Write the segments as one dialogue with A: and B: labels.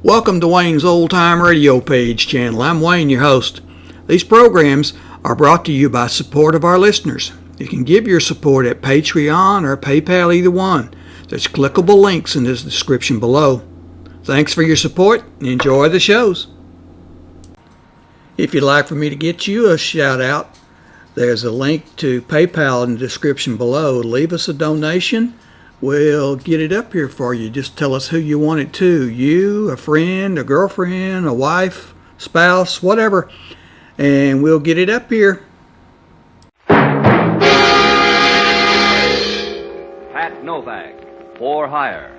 A: Welcome to Wayne's Old Time Radio Page channel. I'm Wayne, your host. These programs are brought to you by support of our listeners. You can give your support at Patreon or PayPal, either one. There's clickable links in the description below. Thanks for your support and enjoy the shows. If you'd like for me to get you a shout out, there's a link to PayPal in the description below. Leave us a donation. We'll get it up here for you. Just tell us who you want it to. You, a friend, a girlfriend, a wife, spouse, whatever. And we'll get it up here.
B: Pat Novak, for hire.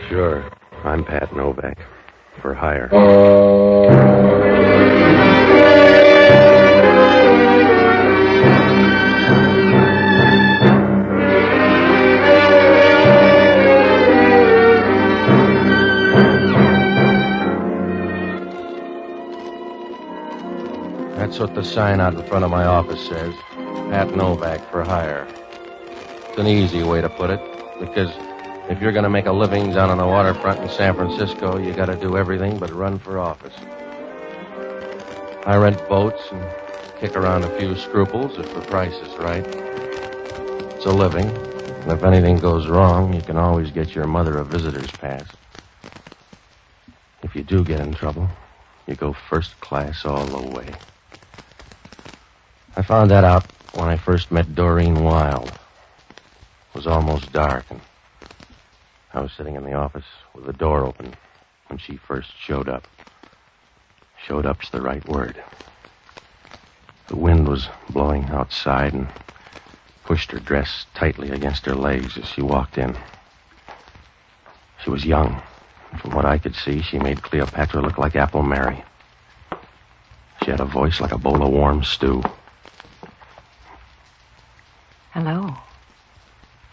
C: Sure, I'm Pat Novak, for hire. That's what the sign out in front of my office says. Pat Novak, for hire. It's an easy way to put it, because if you're going to make a living down on the waterfront in San Francisco, you got to do everything but run for office. I rent boats and kick around a few scruples if the price is right. It's a living, and if anything goes wrong, you can always get your mother a visitor's pass. If you do get in trouble, you go first class all the way. I found that out when I first met Doreen Wild. It was almost dark, and I was sitting in the office with the door open when she first showed up. Showed up's the right word. The wind was blowing outside and pushed her dress tightly against her legs as she walked in. She was young. From what I could see, she made Cleopatra look like Apple Mary. She had a voice like a bowl of warm stew.
D: Hello.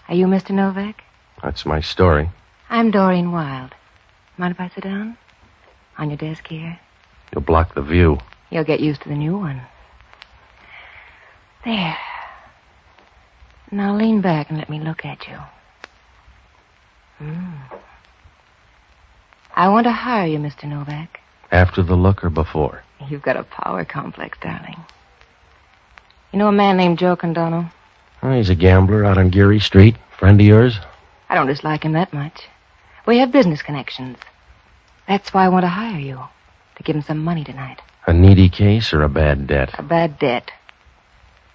D: Are you Mr. Novak?
C: That's my story.
D: I'm Doreen Wild. Mind if I sit down? On your desk here?
C: You'll block the view.
D: You'll get used to the new one. There. Now lean back and let me look at you. I want to hire you, Mr. Novak.
C: After the look or before?
D: You've got a power complex, darling. You know a man named Joe Candono?
C: Oh, he's a gambler out on Geary Street. Friend of yours?
D: I don't dislike him that much. We have business connections. That's why I want to hire you. To give him some money tonight.
C: A needy case or a bad debt?
D: A bad debt.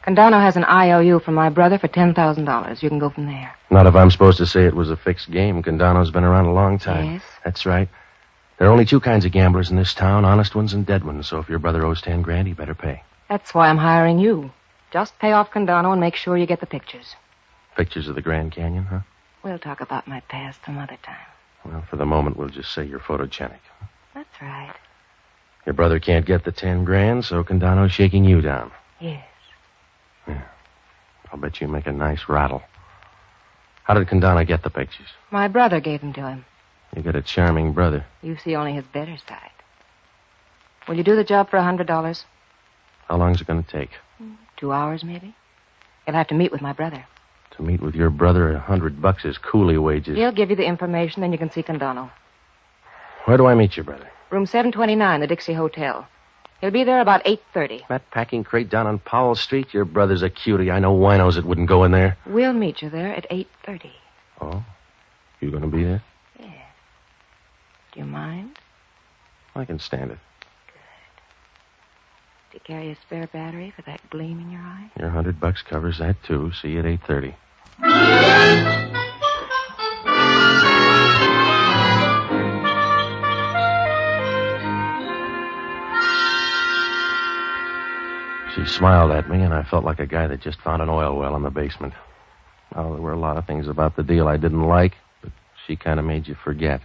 D: Candono has an IOU from my brother for $10,000. You can go from there.
C: Not if I'm supposed to say it was a fixed game. Candono's been around a long time.
D: Yes?
C: That's right. There are only two kinds of gamblers in this town, honest ones and dead ones. So if your brother owes $10,000, he better pay.
D: That's why I'm hiring you. Just pay off Candono and make sure you get the pictures.
C: Pictures of the Grand Canyon, huh?
D: We'll talk about my past some other time.
C: Well, for the moment, we'll just say you're photogenic.
D: That's right.
C: Your brother can't get the $10,000, so Candono's shaking you down.
D: Yes.
C: Yeah. I'll bet you make a nice rattle. How did Candono get the pictures?
D: My brother gave them to him.
C: You got a charming brother.
D: You see only his better side. Will you do the job for $100?
C: How long's it going to take?
D: 2 hours, maybe. You'll have to meet with my brother.
C: To meet with your brother, $100 is coolie wages.
D: He'll give you the information, then you can see Candono.
C: Where do I meet your brother?
D: Room 729, the Dixie Hotel. He'll be there about 8:30.
C: That packing crate down on Powell Street? Your brother's a cutie. I know winos that wouldn't go in there.
D: We'll meet you there at 8:30.
C: Oh? You going to be there?
D: Yeah. Do you mind?
C: I can stand it.
D: Do you carry a spare battery for that gleam in your eye?
C: Your $100 covers that, too. See you at 8:30. She smiled at me, and I felt like a guy that just found an oil well in the basement. Well, there were a lot of things about the deal I didn't like, but she kind of made you forget.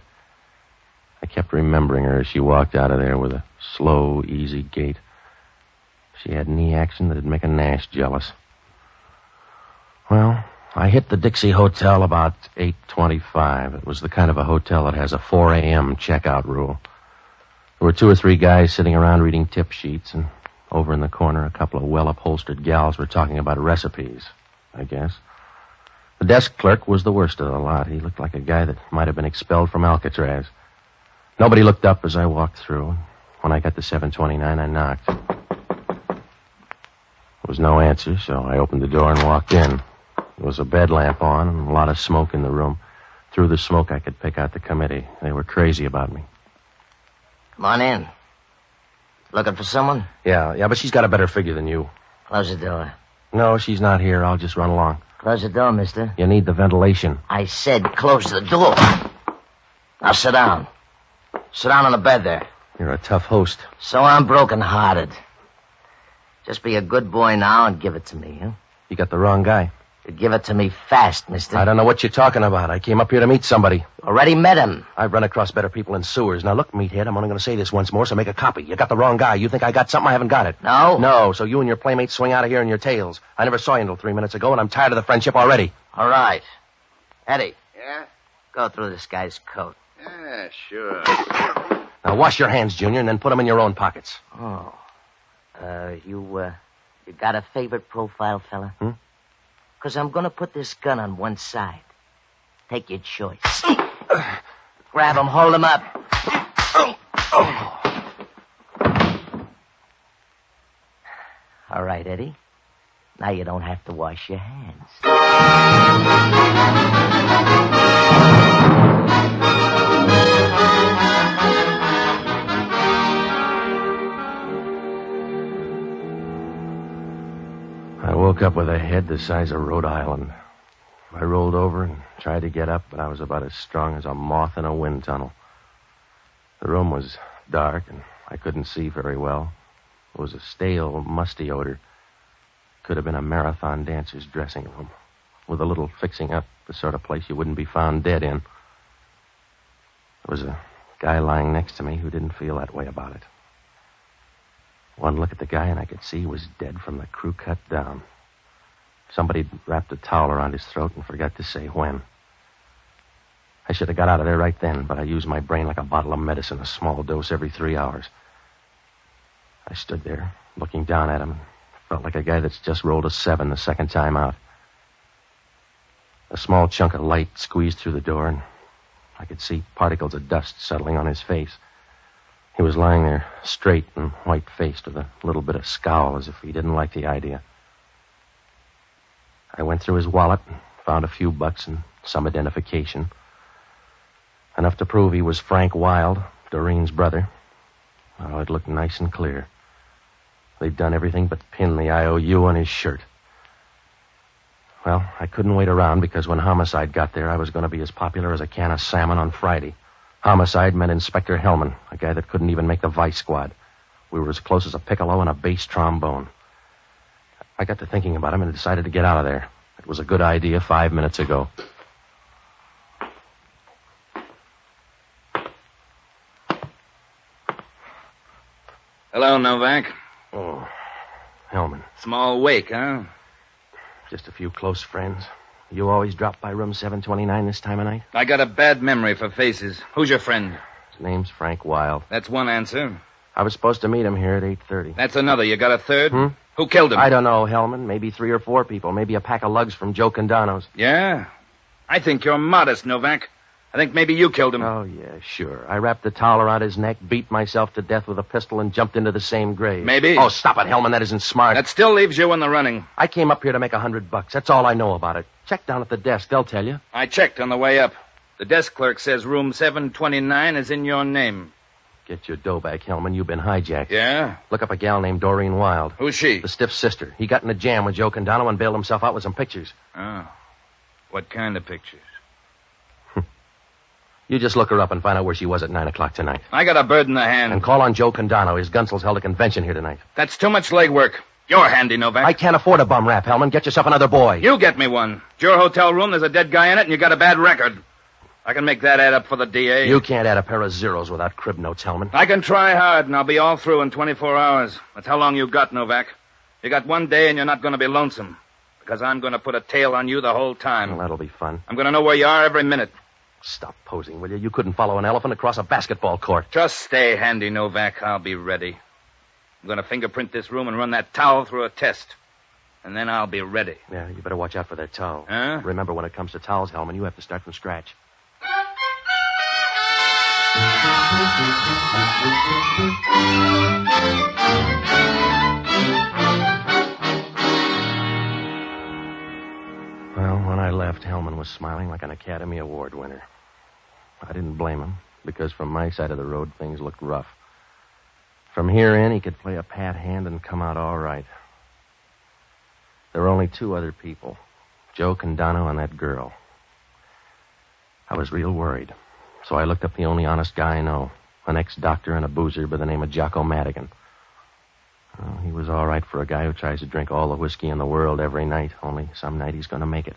C: I kept remembering her as she walked out of there with a slow, easy gait. She had knee action that'd make a Nash jealous. Well, I hit the Dixie Hotel about 8:25. It was the kind of a hotel that has a 4 a.m. checkout rule. There were 2 or 3 guys sitting around reading tip sheets, and over in the corner, a couple of well-upholstered gals were talking about recipes, I guess. The desk clerk was the worst of the lot. He looked like a guy that might have been expelled from Alcatraz. Nobody looked up as I walked through. When I got to 729, I knocked. There was no answer, so I opened the door and walked in. There was a bed lamp on and a lot of smoke in the room. Through the smoke, I could pick out the committee. They were crazy about me.
E: Come on in. Looking for someone?
C: Yeah, but she's got a better figure than you.
E: Close the door.
C: No, she's not here. I'll just run along.
E: Close the door, mister.
C: You need the ventilation.
E: I said close the door. Now sit down. Sit down on the bed there.
C: You're a tough host.
E: So I'm broken-hearted. Just be a good boy now and give it to me, huh?
C: You got the wrong guy.
E: You give it to me fast, mister.
C: I don't know what you're talking about. I came up here to meet somebody.
E: Already met him.
C: I've run across better people in sewers. Now, look, meathead, I'm only going to say this once more, so make a copy. You got the wrong guy. You think I got something? I haven't got it.
E: No?
C: No, so you and your playmates swing out of here in your tails. I never saw you until 3 minutes ago, and I'm tired of the friendship already.
E: All right. Eddie,
F: Yeah?
E: go through this guy's coat.
F: Yeah, sure.
C: Now, wash your hands, Junior, and then put them in your own pockets.
E: Oh. You got a favorite profile, fella?
C: Hmm?
E: Because I'm going to put this gun on one side. Take your choice. Grab him, hold him up. All right, Eddie. Now you don't have to wash your hands.
C: I woke up with a head the size of Rhode Island. I rolled over and tried to get up, but I was about as strong as a moth in a wind tunnel. The room was dark, and I couldn't see very well. It was a stale, musty odor. Could have been a marathon dancer's dressing room. With a little fixing up, the sort of place you wouldn't be found dead in. There was a guy lying next to me who didn't feel that way about it. One look at the guy, and I could see he was dead from the crew cut down. Somebody wrapped a towel around his throat and forgot to say when. I should have got out of there right then, but I used my brain like a bottle of medicine, a small dose every 3 hours. I stood there, looking down at him, and felt like a guy that's just rolled a 7 the second time out. A small chunk of light squeezed through the door, and I could see particles of dust settling on his face. He was lying there, straight and white-faced, with a little bit of scowl, as if he didn't like the idea. I went through his wallet and found a few bucks and some identification. Enough to prove he was Frank Wild, Doreen's brother. Oh, it looked nice and clear. They'd done everything but pin the IOU on his shirt. Well, I couldn't wait around because when Homicide got there, I was going to be as popular as a can of salmon on Friday. Homicide meant Inspector Hellman, a guy that couldn't even make the Vice Squad. We were as close as a piccolo and a bass trombone. I got to thinking about him and decided to get out of there. It was a good idea 5 minutes ago.
F: Hello, Novak.
C: Oh, Hellman.
F: Small wake, huh?
C: Just a few close friends. You always drop by room 729 this time of night?
F: I got a bad memory for faces. Who's your friend?
C: His name's Frank Wild.
F: That's one answer.
C: I was supposed to meet him here at 8:30.
F: That's another. You got a third?
C: Hmm?
F: Who killed him?
C: I don't know, Hellman. Maybe 3 or 4 people. Maybe a pack of lugs from Joe Candono's.
F: Yeah? I think you're modest, Novak. I think maybe you killed him.
C: Oh, yeah, sure. I wrapped the towel around his neck, beat myself to death with a pistol, and jumped into the same grave.
F: Maybe.
C: Oh, stop it, Hellman. That isn't smart.
F: That still leaves you in the running.
C: I came up here to make $100. That's all I know about it. Check down at the desk. They'll tell you.
F: I checked on the way up. The desk clerk says room 729 is in your name.
C: Get your dough back, Hellman. You've been hijacked.
F: Yeah?
C: Look up a gal named Doreen Wild.
F: Who's she?
C: The stiff sister. He got in a jam with Joe Candono and bailed himself out with some pictures.
F: Oh. What kind of pictures?
C: You just look her up and find out where she was at 9 o'clock tonight.
F: I got a bird in the hand.
C: And call on Joe Candono. His Gunsel's held a convention here tonight.
F: That's too much legwork. You're handy, Novak.
C: I can't afford a bum rap, Hellman. Get yourself another boy.
F: You get me one. It's your hotel room. There's a dead guy in it, and you got a bad record. I can make that add up for the DA.
C: You can't add a pair of zeros without crib notes, Hellman.
F: I can try hard, and I'll be all through in 24 hours. That's how long you got, Novak. You got one day, and you're not going to be lonesome. Because I'm going to put a tail on you the whole time.
C: Well, that'll be fun.
F: I'm going to know where you are every minute.
C: Stop posing, will you? You couldn't follow an elephant across a basketball court.
F: Just stay handy, Novak. I'll be ready. I'm going to fingerprint this room and run that towel through a test. And then I'll be ready.
C: Yeah, you better watch out for that towel.
F: Huh?
C: Remember, when it comes to towels, Hellman, you have to start from scratch. Well, when I left, Hellman was smiling like an Academy Award winner. I didn't blame him, because from my side of the road, things looked rough. From here in, he could play a pat hand and come out all right. There were only two other people, Joe Candono and that girl. I was real worried, so I looked up the only honest guy I know, an ex-doctor and a boozer by the name of Jocko Madigan. Well, he was all right for a guy who tries to drink all the whiskey in the world every night, only some night he's going to make it.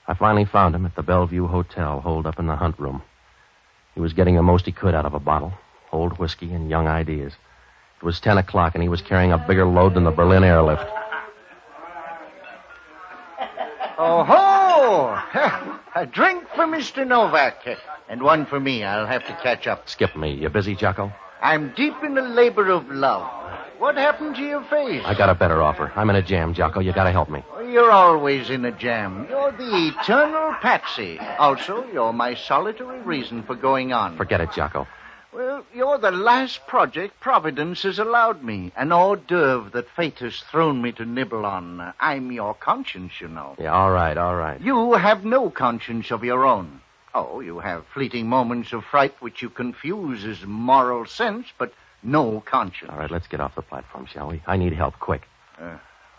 C: I finally found him at the Bellevue Hotel, holed up in the hunt room. He was getting the most he could out of a bottle, old whiskey and young ideas. It was 10 o'clock, and he was carrying a bigger load than the Berlin airlift.
G: Oh-ho! A drink for Mr. Novak, and one for me. I'll have to catch up.
C: Skip me. You busy, Jocko?
G: I'm deep in the labor of love. What happened to your face?
C: I got a better offer. I'm in a jam, Jocko. You got to help me.
G: You're always in a jam. You're the eternal patsy. Also, you're my solitary reason for going on.
C: Forget it, Jocko.
G: Well, you're the last project Providence has allowed me. An hors d'oeuvre that fate has thrown me to nibble on. I'm your conscience, you know.
C: Yeah, all right.
G: You have no conscience of your own. Oh, you have fleeting moments of fright which you confuse as moral sense, but no conscience.
C: All right, let's get off the platform, shall we? I need help, quick.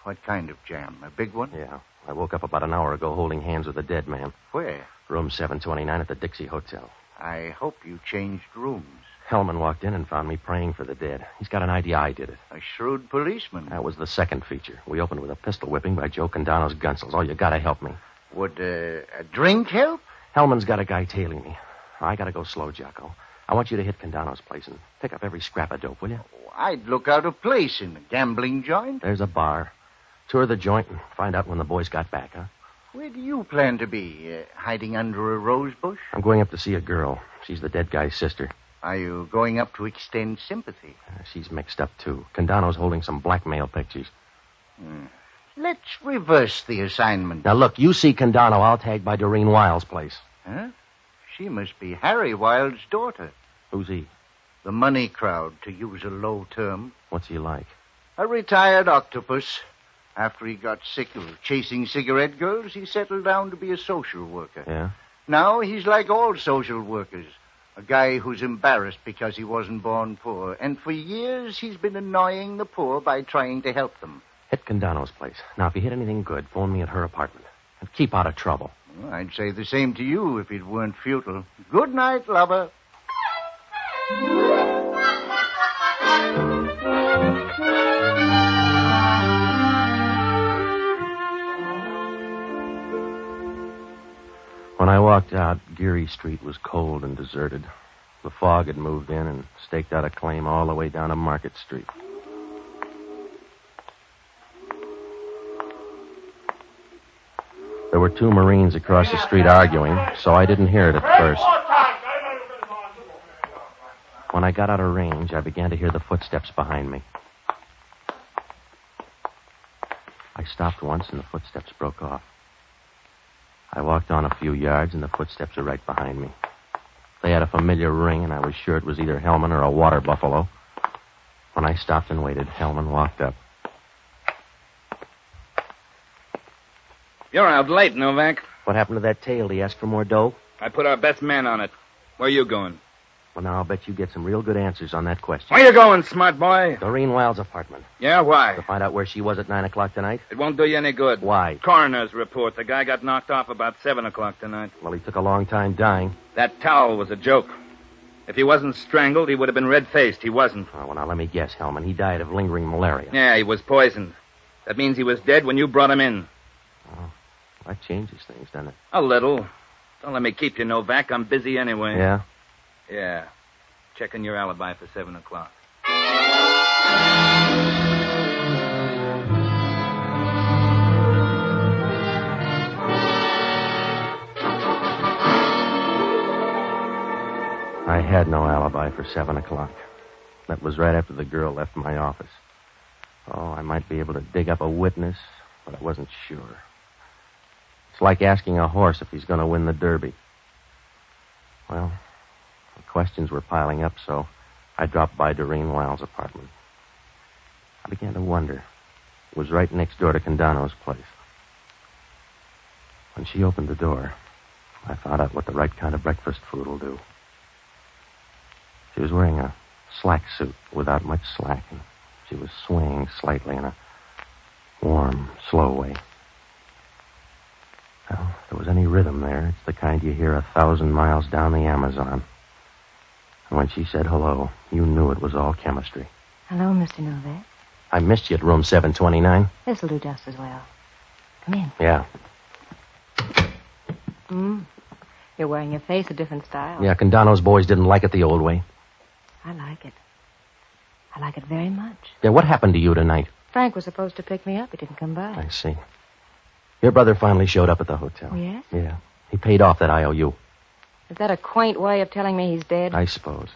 G: What kind of jam? A big one?
C: Yeah. I woke up about an hour ago holding hands with a dead man.
G: Where?
C: Room 729 at the Dixie Hotel.
G: I hope you changed rooms.
C: Hellman walked in and found me praying for the dead. He's got an idea I did it.
G: A shrewd policeman.
C: That was the second feature. We opened with a pistol whipping by Joe Candono's gunsels. Oh, you got to help me.
G: Would a drink help?
C: Hellman's got a guy tailing me. I got to go slow, Jocko. I want you to hit Candono's place and pick up every scrap of dope, will you?
G: I'd look out of place in a gambling joint.
C: There's a bar. Tour the joint and find out when the boys got back, huh?
G: Where do you plan to be? Hiding under a rose bush?
C: I'm going up to see a girl. She's the dead guy's sister.
G: Are you going up to extend sympathy?
C: She's mixed up, too. Candono's holding some blackmail pictures.
G: Let's reverse the assignment.
C: Now, look, you see Candono. I'll tag by Doreen Wilde's place.
G: Huh? She must be Harry Wilde's daughter.
C: Who's he?
G: The money crowd, to use a low term.
C: What's he like?
G: A retired octopus. After he got sick of chasing cigarette girls, he settled down to be a social worker.
C: Yeah?
G: Now he's like all social workers. A guy who's embarrassed because he wasn't born poor. And for years, he's been annoying the poor by trying to help them.
C: Hit Candono's place. Now, if you hit anything good, phone me at her apartment. And keep out of trouble.
G: Well, I'd say the same to you if it weren't futile. Good night, lover.
C: When I walked out, Geary Street was cold and deserted. The fog had moved in and staked out a claim all the way down to Market Street. There were two Marines across the street arguing, so I didn't hear it at first. When I got out of range, I began to hear the footsteps behind me. I stopped once and the footsteps broke off. I walked on a few yards and the footsteps were right behind me. They had a familiar ring and I was sure it was either Hellman or a water buffalo. When I stopped and waited, Hellman walked up.
F: You're out late, Novak.
C: What happened to that tail? Did he ask for more dough?
F: I put our best man on it. Where you going?
C: Well, now I'll bet you get some real good answers on that question.
F: Where you going, smart boy?
C: Doreen Wilde's apartment.
F: Yeah, why?
C: To find out where she was at 9 o'clock tonight?
F: It won't do you any good.
C: Why?
F: Coroner's report. The guy got knocked off about 7 o'clock tonight.
C: Well, he took a long time dying.
F: That towel was a joke. If he wasn't strangled, he would have been red-faced. He wasn't.
C: Oh, well, now let me guess, Hellman. He died of lingering malaria.
F: Yeah, he was poisoned. That means he was dead when you brought him in.
C: Oh, that changes things, doesn't it?
F: A little. Don't let me keep you, Novak. I'm busy anyway.
C: Yeah?
F: Yeah. Checking your alibi for 7 o'clock.
C: I had no alibi for 7 o'clock. That was right after the girl left my office. Oh, I might be able to dig up a witness, but I wasn't sure. It's like asking a horse if he's going to win the Derby. Well, the questions were piling up, so I dropped by Doreen Wilde's apartment. I began to wonder. It was right next door to Candono's place. When she opened the door, I found out what the right kind of breakfast food will do. She was wearing a slack suit without much slack, and she was swaying slightly in a warm, slow way. Well, if there was any rhythm there, it's the kind you hear 1,000 miles down the Amazon. And when she said hello, you knew it was all chemistry.
D: Hello, Mr. Novak.
C: I missed you at room 729.
D: This'll do just as well. Come in.
C: Yeah.
D: You're wearing your face a different style.
C: Yeah, Candono's boys didn't like it the old way.
D: I like it. I like it very much.
C: Yeah, what happened to you tonight?
D: Frank was supposed to pick me up. He didn't come by.
C: I see. Your brother finally showed up at the hotel.
D: Oh, yes?
C: Yeah. He paid off that IOU.
D: Is that a quaint way of telling me he's dead?
C: I suppose.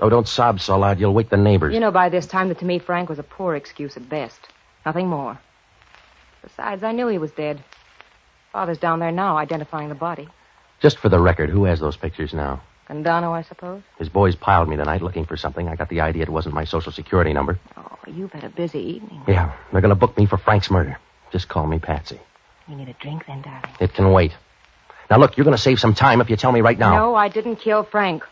C: Oh, don't sob so loud. You'll wake the neighbors.
D: You know by this time that to me Frank was a poor excuse at best. Nothing more. Besides, I knew he was dead. Father's down there now identifying the body.
C: Just for the record, who has those pictures now?
D: Candono, I suppose?
C: His boys piled me tonight looking for something. I got the idea it wasn't my Social Security number.
D: Oh, you've had a busy evening.
C: Yeah, they're going to book me for Frank's murder. Just call me Patsy.
D: You need a drink then, darling.
C: It can wait. Now, look, you're going to save some time if you tell me right now.
D: No, I didn't kill Frank.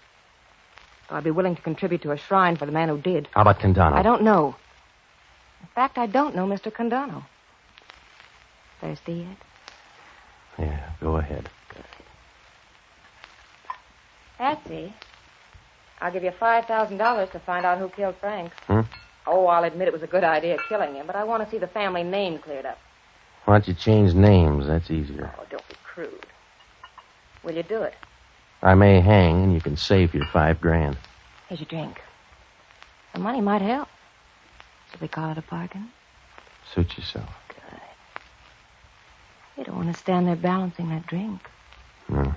D: Though I'd be willing to contribute to a shrine for the man who did.
C: How about Candono?
D: I don't know. In fact, I don't know Mr. Candono. Thirsty yet?
C: Yeah, go ahead.
D: Patsy, I'll give you $5,000 to find out who killed Frank.
C: Hmm?
D: Oh, I'll admit it was a good idea killing him, but I want to see the family name cleared up.
C: Why don't you change names? That's easier.
D: Oh, don't be crude. Will you do it?
C: I may hang, and you can save your $5,000.
D: Here's your drink. The money might help. Should we call it a bargain?
C: Suit yourself.
D: Good. You don't want to stand there balancing that drink.
C: No.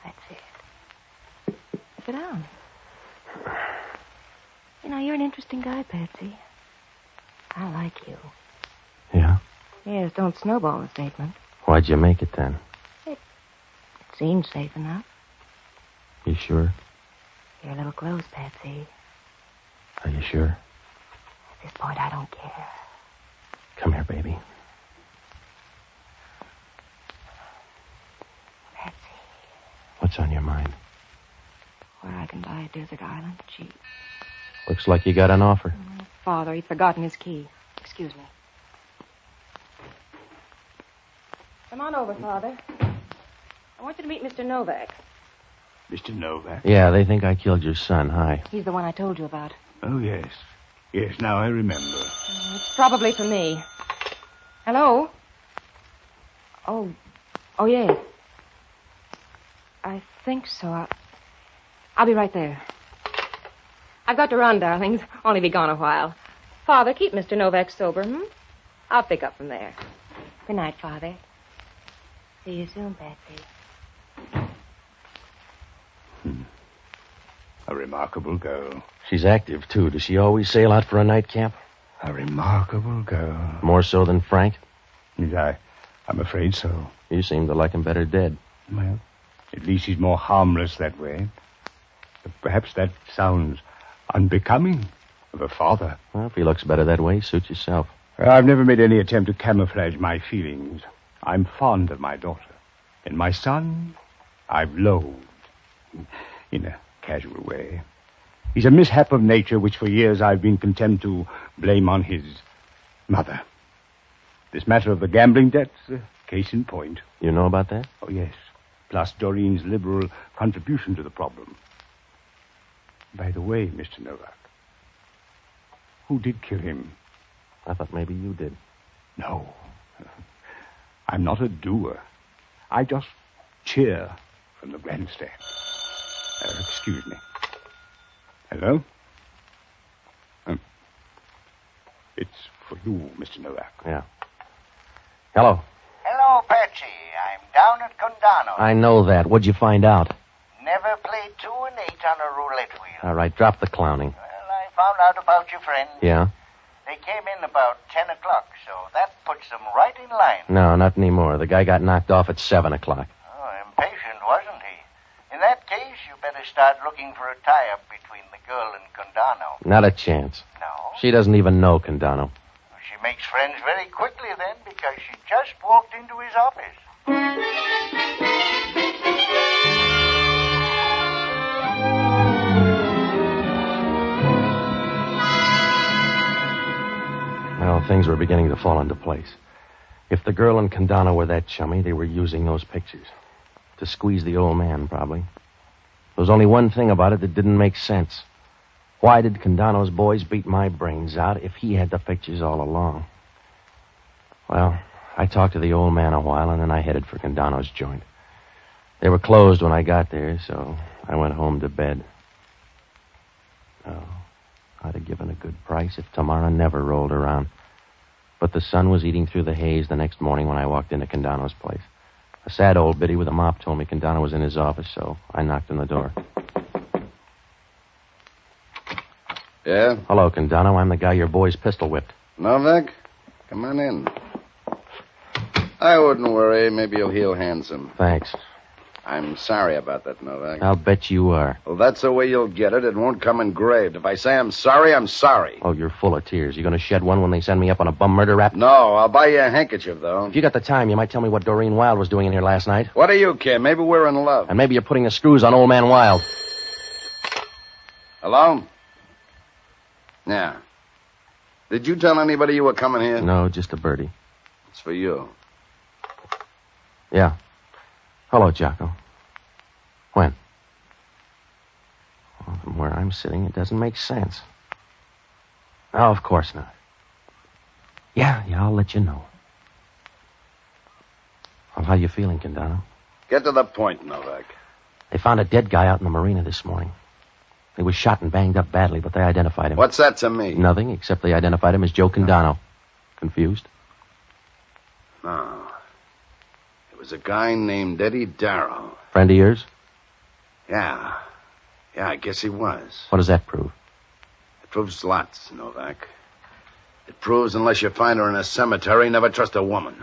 D: That's it. Sit down. You know, you're an interesting guy, Patsy. I like you.
C: Yeah?
D: Yes, don't snowball the statement.
C: Why'd you make it then?
D: It seems safe enough.
C: You sure?
D: You're a little close, Patsy.
C: Are you sure?
D: At this point, I don't care.
C: Come here, baby.
D: Patsy,
C: What's on your mind?
D: where I can buy a desert island cheap.
C: Looks like you got an offer.
D: Father, he'd forgotten his key. Excuse me. Come on over, Father. I want you to meet Mr. Novak.
H: Mr. Novak?
C: Yeah, they think I killed your son. Hi.
D: He's the one I told you about.
H: Oh, yes. Yes, now I remember.
D: It's probably for me. Hello? Oh, yes. I think so. I'll be right there. I've got to run, darlings. Only be gone a while. Father, keep Mr. Novak sober, I'll pick up from there. Good night, Father. See you soon, Patsy.
H: A remarkable girl.
C: She's active, too. Does she always sail out for a night camp?
H: A remarkable girl.
C: More so than Frank?
H: Yes, I'm afraid so.
C: You seem to like him better dead.
H: Well, at least he's more harmless that way. But perhaps that sounds unbecoming of a father.
C: Well, if he looks better that way, suit yourself.
H: I've never made any attempt to camouflage my feelings. I'm fond of my daughter. And my son, I've loathed. In a casual way. He's a mishap of nature which for years I've been content to blame on his mother. This matter of the gambling debts, case in point.
C: You know about that?
H: Oh, yes. Plus Doreen's liberal contribution to the problem. By the way, Mr. Novak, who did kill him?
C: I thought maybe you did.
H: No. I'm not a doer. I just cheer from the grandstand. Excuse me. Hello? It's for you, Mr. Novak.
C: Yeah. Hello.
G: Hello, Patsy. I'm down at Candono.
C: I know that. What'd you find out?
G: Never played 2 and 8 on a roulette wheel.
C: All right, drop the clowning.
G: Well, I found out about your friend.
C: Yeah?
G: They came in about 10 o'clock, so that puts them right in line.
C: No, not anymore. The guy got knocked off at 7 o'clock.
G: Oh, impatient, wasn't he? In that case, you better start looking for a tie-up between the girl and Candono.
C: Not a chance.
G: No?
C: She doesn't even know Candono.
G: She makes friends very quickly then, because she just walked into his office.
C: Well, things were beginning to fall into place. If the girl and Candono were that chummy, they were using those pictures. To squeeze the old man, probably. There was only one thing about it that didn't make sense. Why did Candono's boys beat my brains out if he had the pictures all along? Well, I talked to the old man a while, and then I headed for Candono's joint. They were closed when I got there, so I went home to bed. Oh, I'd have given a good price if tomorrow never rolled around. But the sun was eating through the haze the next morning when I walked into Candono's place. A sad old biddy with a mop told me Candono was in his office, so I knocked on the door.
I: Yeah?
C: Hello, Candono. I'm the guy your boys pistol whipped.
I: Novak? Come on in. I wouldn't worry. Maybe you'll heal handsome.
C: Thanks.
I: I'm sorry about that, Novak.
C: I'll bet you are.
I: Well, that's the way you'll get it. It won't come engraved. If I say I'm sorry, I'm sorry.
C: Oh, you're full of tears. You gonna shed one when they send me up on a bum murder rap?
I: No, I'll buy you a handkerchief, though.
C: If you got the time, you might tell me what Doreen Wild was doing in here last night.
I: What do you care? Maybe we're in love.
C: And maybe you're putting the screws on old man Wild.
I: Hello? Yeah. Did you tell anybody you were coming here?
C: No, just a birdie.
I: It's for you.
C: Yeah. Hello, Jocko. When? Well, from where I'm sitting, it doesn't make sense. Oh, of course not. Yeah, I'll let you know. Well, how you feeling, Candono?
I: Get to the point, Novak.
C: They found a dead guy out in the marina this morning. He was shot and banged up badly, but they identified him.
I: What's that to me?
C: Nothing, except they identified him as Joe Candono. Confused?
I: No. It was a guy named Eddie Darrow.
C: Friend of yours?
I: Yeah. Yeah, I guess he was.
C: What does that prove?
I: It proves lots, Novak. It proves unless you find her in a cemetery, never trust a woman.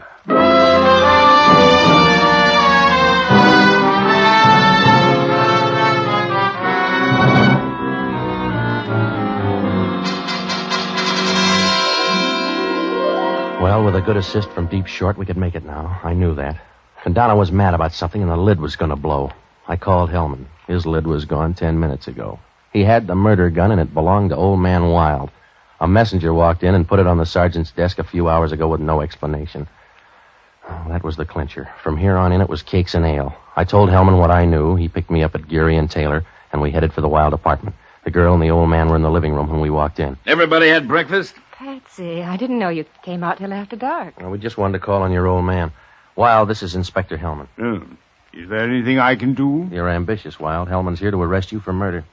C: Well, with a good assist from Deep Short, we could make it now. I knew that. Candono was mad about something, and the lid was going to blow. I called Hellman. His lid was gone 10 minutes ago. He had the murder gun, and it belonged to old man Wild. A messenger walked in and put it on the sergeant's desk a few hours ago with no explanation. Oh, that was the clincher. From here on in, it was cakes and ale. I told Hellman what I knew. He picked me up at Geary and Taylor, and we headed for the Wild apartment. The girl and the old man were in the living room when we walked in.
F: Everybody had breakfast?
D: Patsy, I didn't know you came out till after dark.
C: Well, we just wanted to call on your old man. Wild, this is Inspector Hellman.
H: Is there anything I can do?
C: You're ambitious, Wild. Hellman's here to arrest you for murder.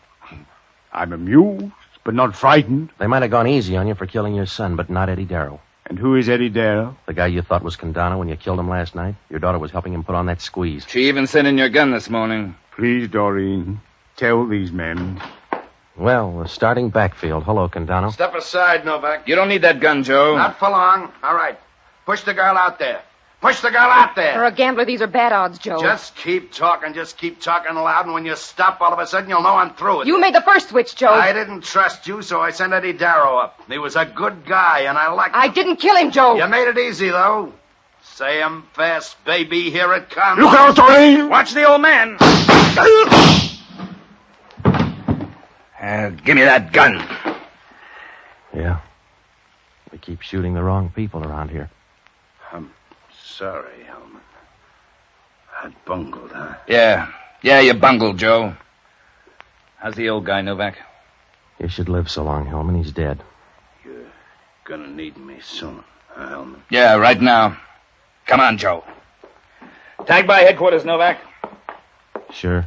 H: I'm amused, but not frightened.
C: They might have gone easy on you for killing your son, but not Eddie Darrow.
H: And who is Eddie Darrow?
C: The guy you thought was Candono when you killed him last night. Your daughter was helping him put on that squeeze.
F: She even sent in your gun this morning.
H: Please, Doreen, tell these men.
C: Well, we're starting backfield. Hello, Candono.
I: Step aside, Novak.
F: You don't need that gun, Joe.
I: Not for long. All right. Push the girl out there. Push the girl out there.
D: For a gambler, these are bad odds, Joe.
I: Just keep talking loud, and when you stop, all of a sudden, you'll know I'm through with
D: You
I: it.
D: made the first switch, Joe.
I: I didn't trust you, so I sent Eddie Darrow up. He was a good guy, and I liked him.
D: I didn't kill him, Joe.
I: You made it easy, though. Say 'em fast, baby. Here it comes.
H: Look out, Doreen!
F: Watch the old man. Give me that gun.
C: Yeah. We keep shooting the wrong people around here.
I: I'm sorry, Hellman. I bungled, huh?
F: Yeah, you bungled, Joe. How's the old guy, Novak?
C: You should live so long, Hellman. He's dead.
I: You're gonna need me soon, huh, Hellman?
F: Yeah, right now. Come on, Joe. Tag by headquarters, Novak.
C: Sure.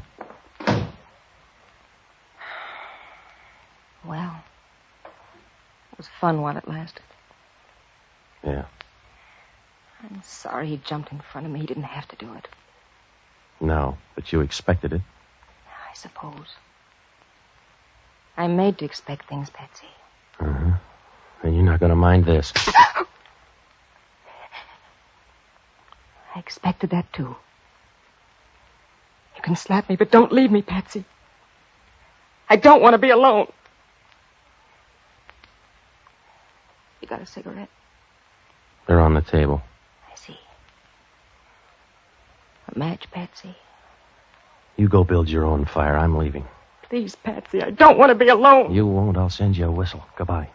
D: Well, it was fun while it lasted.
C: Yeah.
D: I'm sorry he jumped in front of me. He didn't have to do it.
C: No, but you expected it.
D: I suppose. I'm made to expect things, Patsy.
C: Uh-huh. And you're not going to mind this.
D: I expected that, too. You can slap me, but don't leave me, Patsy. I don't want to be alone. You got a cigarette?
C: They're on the table.
D: I see. A match, Patsy?
C: You go build your own fire. I'm leaving.
D: Please, Patsy, I don't want to be alone.
C: You won't. I'll send you a whistle. Goodbye.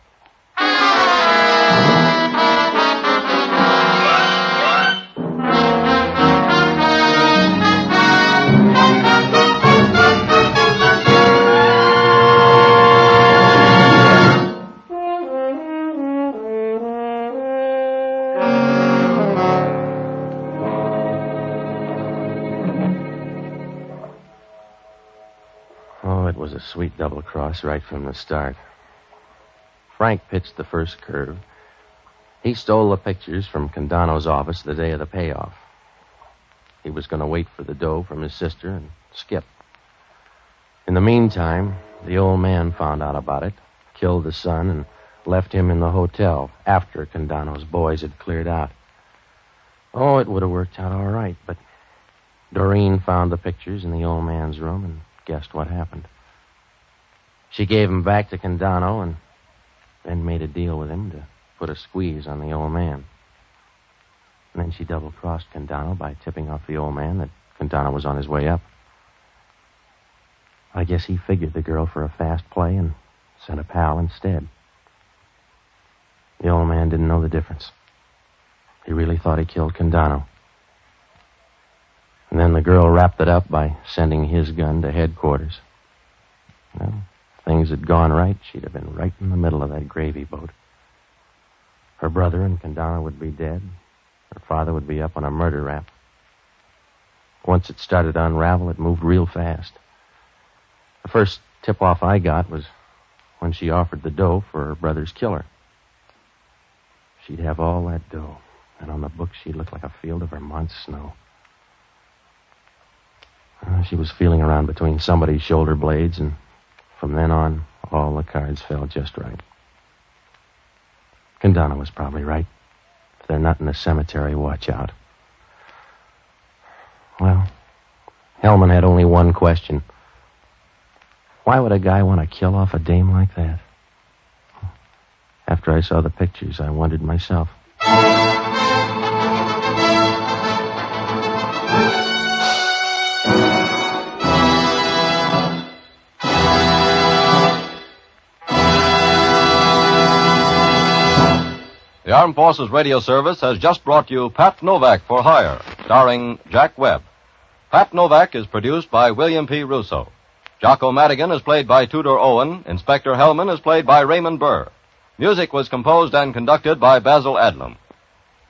C: Oh, it was a sweet double cross right from the start. Frank pitched the first curve. He stole the pictures from Candono's office the day of the payoff. He was going to wait for the dough from his sister and skip. In the meantime, the old man found out about it, killed the son, and left him in the hotel after Candono's boys had cleared out. Oh, it would have worked out all right, but Doreen found the pictures in the old man's room and guessed what happened. She gave him back to Candono and then made a deal with him to put a squeeze on the old man. And then she double-crossed Candono by tipping off the old man that Candono was on his way up. I guess he figured the girl for a fast play and sent a pal instead. The old man didn't know the difference. He really thought he killed Candono. And then the girl wrapped it up by sending his gun to headquarters. Well, if things had gone right, she'd have been right in the middle of that gravy boat. Her brother and Candono would be dead. Her father would be up on a murder rap. Once it started to unravel, it moved real fast. The first tip-off I got was when she offered the dough for her brother's killer. She'd have all that dough, and on the books she'd look like a field of Vermont snow. She was feeling around between somebody's shoulder blades, and from then on, all the cards fell just right. Candono was probably right. If they're not in the cemetery, watch out. Well, Hellman had only one question. Why would a guy want to kill off a dame like that? After I saw the pictures, I wondered myself.
B: The Armed Forces Radio Service has just brought you Pat Novak for Hire, starring Jack Webb. Pat Novak is produced by William P. Russo. Jocko Madigan is played by Tudor Owen. Inspector Hellman is played by Raymond Burr. Music was composed and conducted by Basil Adlam.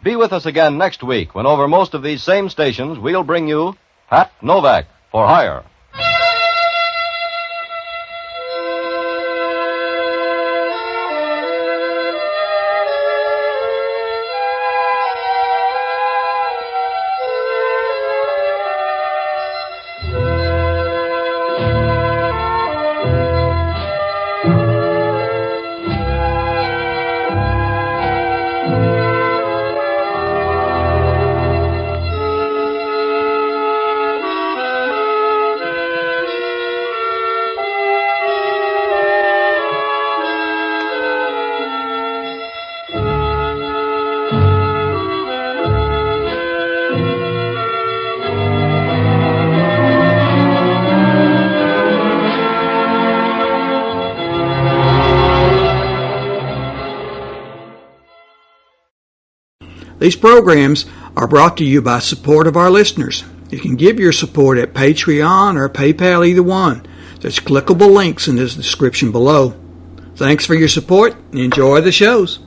B: Be with us again next week when over most of these same stations we'll bring you Pat Novak for Hire.
A: These programs are brought to you by support of our listeners. You can give your support at Patreon or PayPal, either one. There's clickable links in the description below. Thanks for your support and enjoy the shows.